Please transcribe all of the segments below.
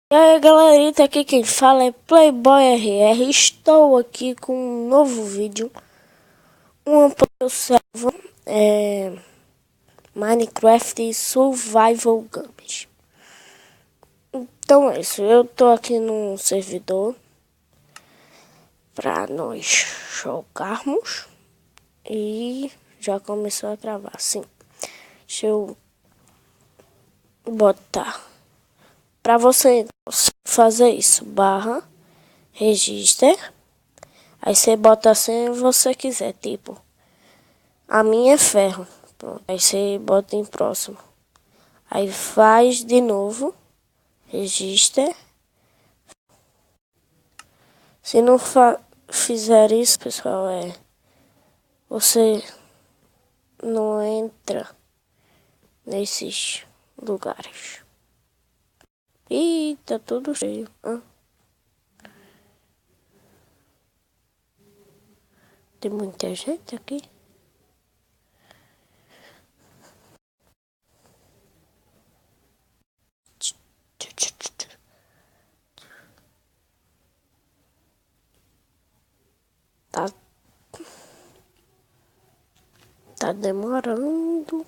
E aí galerita, aqui quem fala é Playboy RR. Estou aqui com um novo vídeo. Uma servo Minecraft Survival Games. Então é isso, eu tô aqui num servidor pra nós jogarmos. E já começou a travar, sim. Deixa eu botar. Pra você fazer isso, barra register. Aí você bota assim se você quiser, tipo, a minha é ferro. Pronto. Aí você bota em próximo. Aí faz de novo, register. Se não fizer isso, pessoal, você não entra nesses lugares. Ih, tá tudo cheio. Tem muita gente aqui. Tá, tá demorando.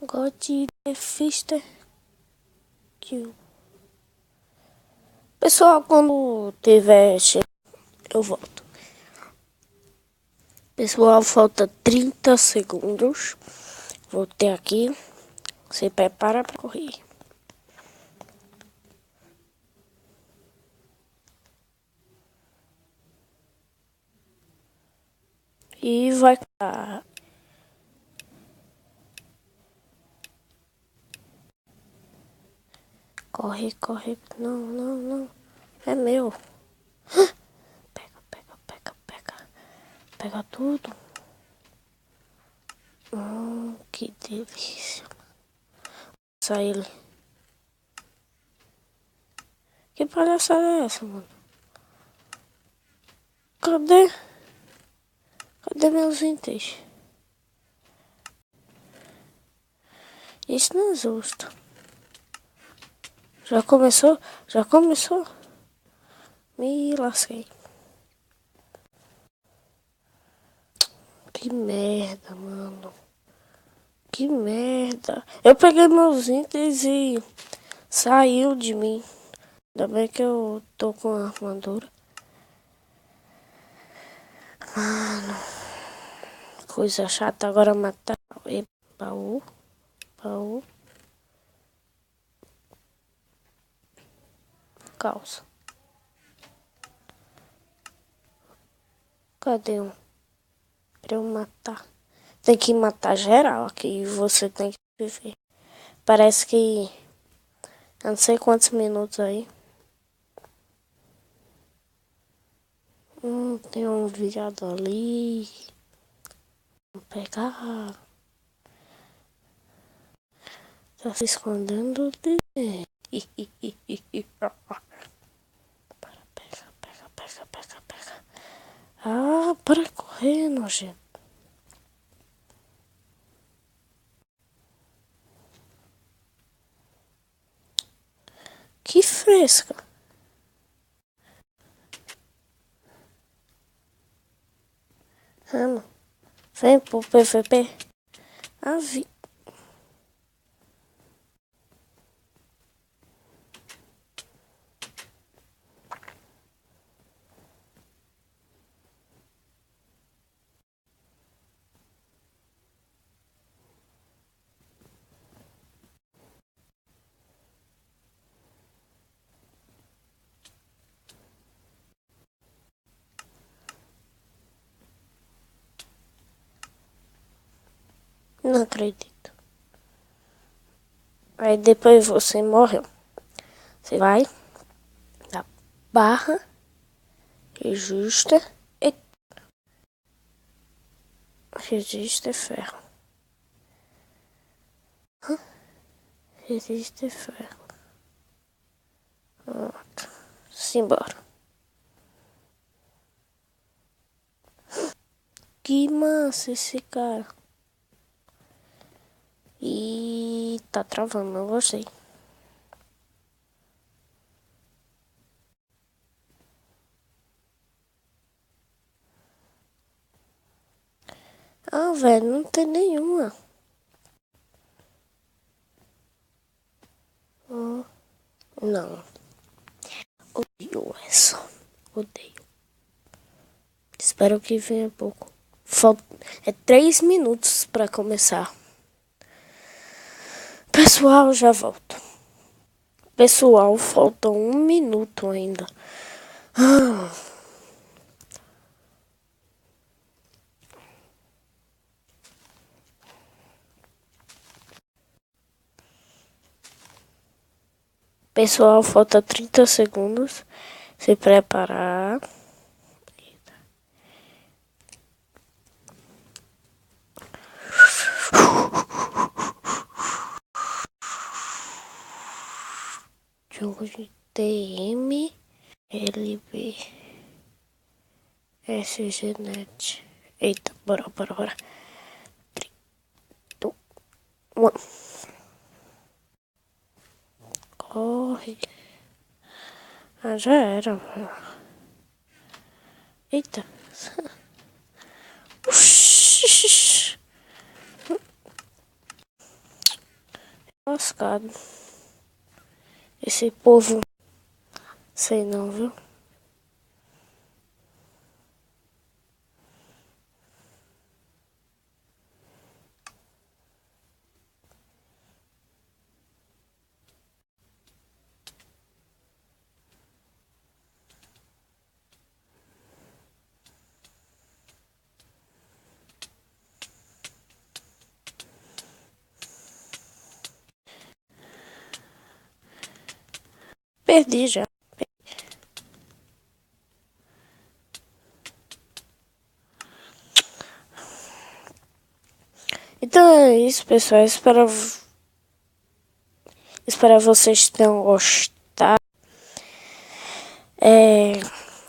God Fister Kill. Pessoal, quando tiver cheio, eu volto. Pessoal, falta 30 segundos. Voltei aqui. Se prepara para correr. E vai. Corre, corre. Não, não, não. É meu. Pega, pega, pega, pega. Pega tudo. Que delícia. Sai. Que palhaçada é essa, mano? Cadê? Cadê meus itens? Isso não é justo. Já começou? Já começou? Me lasquei. Que merda, mano. Que merda. Eu peguei meus itens e saiu de mim. Ainda bem que eu tô com a armadura. Mano. Coisa chata agora matar. E baú. Baú. Calça. Cadê um? Pra eu matar. Tem que matar geral aqui. E você tem que viver. Parece que... Eu não sei quantos minutos aí. Tem um viado ali. Vou pegar. Tá se escondendo de... Para, pega, pega, pega, pega, pega. Ah, para correr, nojento. Que fresca. Vamos. Vem pro PVP. Ah, vi. Não acredito. Aí depois você morreu. Você vai na barra rejusta e registra ferro. Resiste ferro. Pronto. Simbora. Que massa esse cara. E tá travando, não gostei. Ah, velho, não tem nenhuma. Não. Odeio essa. Odeio. Espero que venha pouco. É 3 minutos pra começar. Pessoal, já volto. Pessoal, falta 1 minuto ainda. Pessoal, falta 30 segundos. Se preparar. Jogo de TM, LB, SGNet. Eita, bora. 3, 2, 1. Corre. Ah, já era. Eita. Uxi. Lascado. Esse povo. Sei não, viu? Perdi já. Então é isso, pessoal. Espero vocês tenham gostado.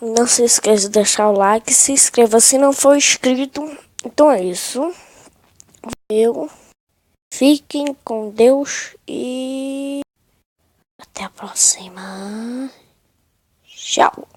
Não se esqueça de deixar o like, se inscreva se não for inscrito. Então é isso. Fiquem com Deus e até a próxima. Tchau.